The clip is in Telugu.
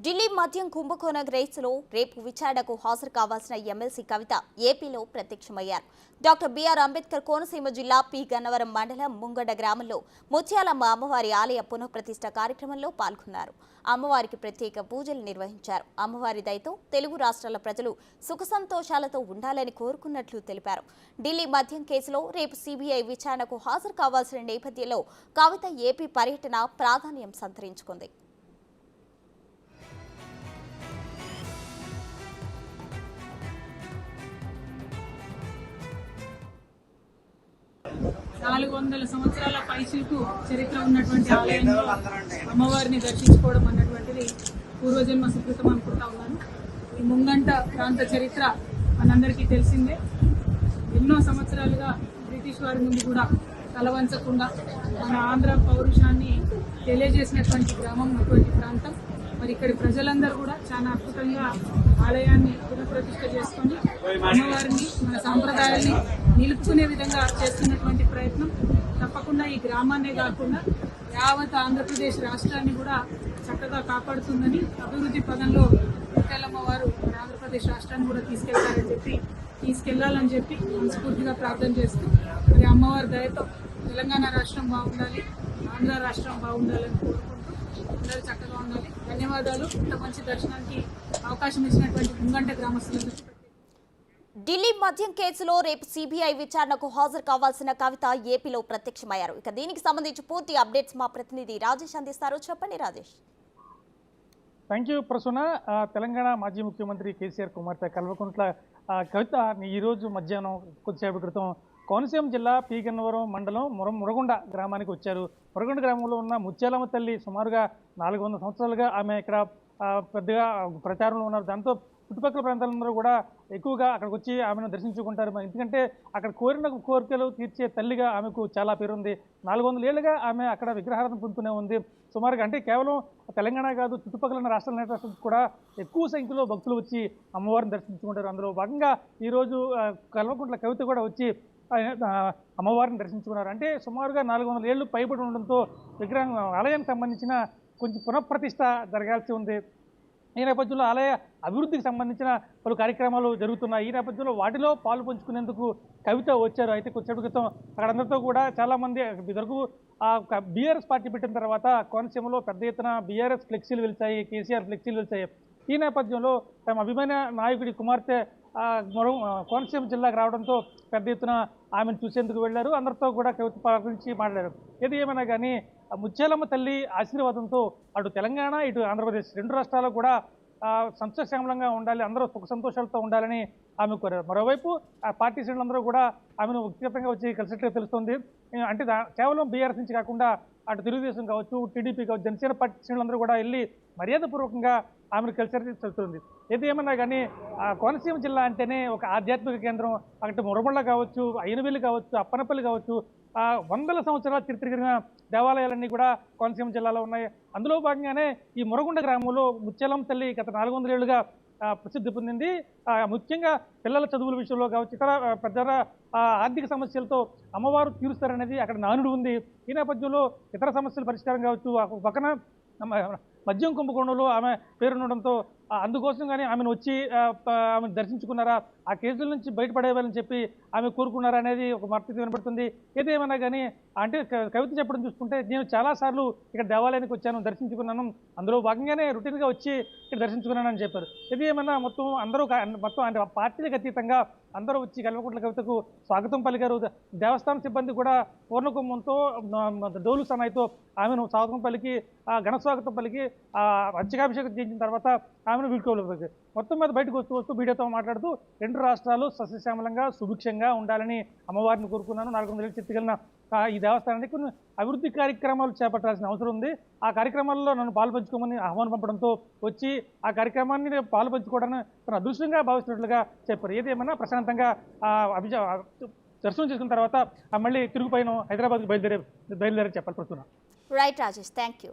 ఢిల్లీ మద్యం కుంభకోణం రేసులో రేపు విచారణకు హాజరు కావాల్సిన ఎమ్మెల్సీ కవిత ఏపీలో ప్రత్యక్షమయ్యారు. డాక్టర్ బిఆర్ అంబేద్కర్ కోనసీమ జిల్లా పి గన్నవరం మండలం ముంగడ గ్రామంలో ముత్యాలమ్మ అమ్మవారి ఆలయ పునఃప్రతిష్ఠ కార్యక్రమంలో పాల్గొన్నారు. అమ్మవారికి ప్రత్యేక పూజలు నిర్వహించారు. అమ్మవారి దయతో తెలుగు రాష్ట్రాల ప్రజలు సుఖ సంతోషాలతో ఉండాలని కోరుకున్నట్లు తెలిపారు. ఢిల్లీ మద్యం కేసులో రేపు సిబిఐ విచారణకు హాజరు కావాల్సిన నేపథ్యంలో కవిత ఏపీ పర్యటన ప్రాధాన్యం సంతరించుకుంది. సంవత్సరాల పైచిలకు చరిత్ర ఉన్నటువంటి ఆలయంలో అమ్మవారిని దర్శించుకోవడం అన్నటువంటిది పూర్వజన్మ సుకృతం అనుకుంటా ఉన్నాను. ఈ ముంగంట ప్రాంత చరిత్ర మనందరికీ తెలిసిందే. ఎన్నో సంవత్సరాలుగా బ్రిటిష్ వారి నుండి కూడా తలవంచకుండా మన ఆంధ్ర పౌరుషాన్ని తెలియజేసినటువంటి గ్రామం అటువంటి ప్రాంతం. మరి ఇక్కడి ప్రజలందరూ కూడా చాలా అద్భుతంగా ఆలయాన్ని పునఃప్రతిష్ఠ చేసుకొని అమ్మవారిని మన సాంప్రదాయాన్ని నిలుపుకునే విధంగా చేస్తున్నటువంటి ప్రయత్నం తప్పకుండా ఈ గ్రామాన్నే కాకుండా యావత్ ఆంధ్రప్రదేశ్ రాష్ట్రాన్ని కూడా చక్కగా కాపాడుతుందని, అభివృద్ధి పదంలో ముత్యాలమ్మ వారు ఆంధ్రప్రదేశ్ రాష్ట్రాన్ని కూడా తీసుకెళ్లాలని చెప్పి మనస్ఫూర్తిగా ప్రార్థన చేస్తూ మరి అమ్మవారి దయతో తెలంగాణ రాష్ట్రం బాగుండాలి, ఆంధ్ర రాష్ట్రం బాగుండాలని కోరుకుంటూ అందరూ చక్కగా ఉండాలి. ధన్యవాదాలు. ఇంత మంచి దర్శనానికి అవకాశం ఇచ్చినటువంటి ముంగంట గ్రామస్తులకు. ఢిల్లీ మద్యం కేసులో రేపు సిబిఐ విచారణకు హాజరు కావాల్సిన కవిత ఏపీలో ప్రత్యక్షమయ్యారు. ఇక దీనికి సంబంధించి పూర్తి అప్డేట్స్ మా ప్రతినిధి రాజేష్ అందిస్తారు. చెప్పండి రాజేష్. Thank you Prasuna. తెలంగాణ మాజీ ముఖ్యమంత్రి కేసీఆర్ కుమార్తె కల్వకుంట్ల కవిత ఈరోజు మధ్యాహ్నం కొద్దిసేపటి క్రితం కోనసీమ జిల్లా పి గన్నవరం మండలం మురగొండ గ్రామానికి వచ్చారు. మురగొండ గ్రామంలో ఉన్న ముత్యాలమ్మ తల్లి సుమారుగా 400 సంవత్సరాలుగా ఆమె ఇక్కడ పెద్దగా ప్రచారంలో ఉన్నారు. దాంతో చుట్టుపక్కల ప్రాంతాలందరూ కూడా ఎక్కువగా అక్కడికి వచ్చి ఆమెను దర్శించుకుంటారు. ఎందుకంటే అక్కడ కోరిన కోరికలు తీర్చే తల్లిగా ఆమెకు చాలా పేరుంది. 400 ఏళ్ళుగా ఆమె అక్కడ విగ్రహారాధన పొందుతూనే ఉంది. సుమారుగా అంటే కేవలం తెలంగాణ కాదు, చుట్టుపక్కల ఉన్న రాష్ట్రాల నేతలు కూడా ఎక్కువ సంఖ్యలో భక్తులు వచ్చి అమ్మవారిని దర్శించుకుంటారు. అందులో భాగంగా ఈరోజు కల్వకుంట్ల కవిత కూడా వచ్చి అమ్మవారిని దర్శించుకున్నారు. అంటే సుమారుగా 400 ఏళ్ళు పైబడి ఉండడంతో విగ్రహం ఆలయానికి సంబంధించిన కొంచెం పునఃప్రతిష్ఠ జరగాల్సి ఉంది. ఈ నేపథ్యంలో ఆలయ అభివృద్ధికి సంబంధించిన పలు కార్యక్రమాలు జరుగుతున్నాయి. ఈ నేపథ్యంలో వాటిలో పాలు పంచుకునేందుకు కవిత వచ్చారు. అయితే కొద్దిసేపటి క్రితం అక్కడ అందరితో కూడా చాలామంది ఇదివరకు బీఆర్ఎస్ పార్టీ పెట్టిన తర్వాత కోనసీమలో పెద్ద ఎత్తున బీఆర్ఎస్ ఫ్లెక్సీలు వెలిచాయి, కేసీఆర్ ఫ్లెక్సీలు వెలిచాయి. ఈ నేపథ్యంలో తమ అభిమాన నాయకుడి కుమార్తె కోనసీమ జిల్లాకు రావడంతో పెద్ద ఎత్తున ఆమెను చూసేందుకు వెళ్లారు. అందరితో కూడా కవిత గురించి మాట్లాడారు. ఏది ఏమైనా కానీ ముత్యాలమ్మ తల్లి ఆశీర్వాదంతో అటు తెలంగాణ ఇటు ఆంధ్రప్రదేశ్ రెండు రాష్ట్రాలు కూడా సంతోషంగా ఉండాలి, అందరూ సుఖ సంతోషాలతో ఉండాలని ఆమె కోరారు. మరోవైపు ఆ పార్టీ శ్రేణులందరూ కూడా ఆమెను వ్యక్తిగతంగా వచ్చి కలిసినట్లుగా తెలుస్తుంది. అంటే కేవలం బీఆర్ఎస్ నుంచి కాకుండా అటు తెలుగుదేశం కావచ్చు, టీడీపీ కావచ్చు, జనసేన పార్టీ శ్రేణులందరూ కూడా వెళ్ళి మర్యాదపూర్వకంగా ఆమెను కలిసి తెలుస్తుంది. ఏది ఏమన్నా కానీ కోనసీమ జిల్లా అంటేనే ఒక ఆధ్యాత్మిక కేంద్రం. అటు మురగొండ కావచ్చు, అయినవెల్లి కావచ్చు, అప్పనపల్లి కావచ్చు, వందల సంవత్సరాల చరిత్ర కలిగిన దేవాలయాలన్నీ కూడా కోనసీమ జిల్లాలో ఉన్నాయి. అందులో భాగంగానే ఈ మురగొండ గ్రామంలో ముత్యాలమ్మ తల్లి గత 400 ఏళ్లుగా ప్రసిద్ధి పొందింది. ముఖ్యంగా పిల్లల చదువుల విషయంలో కావచ్చు, ఇతర పెద్ద ఆర్థిక సమస్యలతో అమ్మవారు తీరుస్తారనేది అక్కడ నానుడు ఉంది. ఈ నేపథ్యంలో ఇతర సమస్యల పరిష్కారం కావచ్చు, పక్కన మద్యం కుంభకోణంలో ఆమె పేరుండడంతో అందుకోసం కానీ ఆమెను వచ్చి ఆమెను దర్శించుకున్నారా, ఆ కేసుల నుంచి బయటపడేవాలని చెప్పి ఆమె కోరుకున్నారా అనేది ఒక మర్తీ వినపడుతుంది. ఏదేమైనా కానీ అంటే కవిత చెప్పడం చూసుకుంటే నేను చాలాసార్లు ఇక్కడ దేవాలయానికి వచ్చాను, దర్శించుకున్నాను, అందులో భాగంగానే రొటీన్గా వచ్చి ఇక్కడ దర్శించుకున్నానని చెప్పారు. ఇది ఏమైనా మొత్తం అంటే పార్టీలకు అతీతంగా అందరూ వచ్చి కల్వకుంట్ల కవితకు స్వాగతం పలికారు. దేవస్థానం సిబ్బంది కూడా పూర్ణకుంభంతో డోలు సనాయితో ఆమెను స్వాగతం పలికి ఘన స్వాగతం పలికి అర్చకాభిషేకం చేసిన తర్వాత ఆమెను వీడ్కోలు మొత్తం మీద బయటకు వస్తూ వీడియోతో మాట్లాడుతూ రెండు రాష్ట్రాలు సస్యశ్యామలంగా సుభిక్షంగా ఉండాలని అమ్మవారిని కోరుకున్నాను. 400 ఏళ్ళు చెట్టుకెళ్ళిన ఈ దేవస్థానానికి కొన్ని అభివృద్ధి కార్యక్రమాలు చేపట్టాల్సిన అవసరం ఉంది. ఆ కార్యక్రమాల్లో నన్ను పాల్పంచుకోమని ఆహ్వానం పంపడంతో వచ్చి ఆ కార్యక్రమాన్ని పాల్పంచుకోవడానికి తన అదృష్టంగా భావిస్తున్నట్లుగా చెప్పారు. ఏదేమన్నా ప్రశాంతంగా దర్శనం చేసుకున్న తర్వాత మళ్ళీ తిరుగుపైన హైదరాబాద్కి బయలుదేరి చెప్పాలి. Right Rajesh, thank you.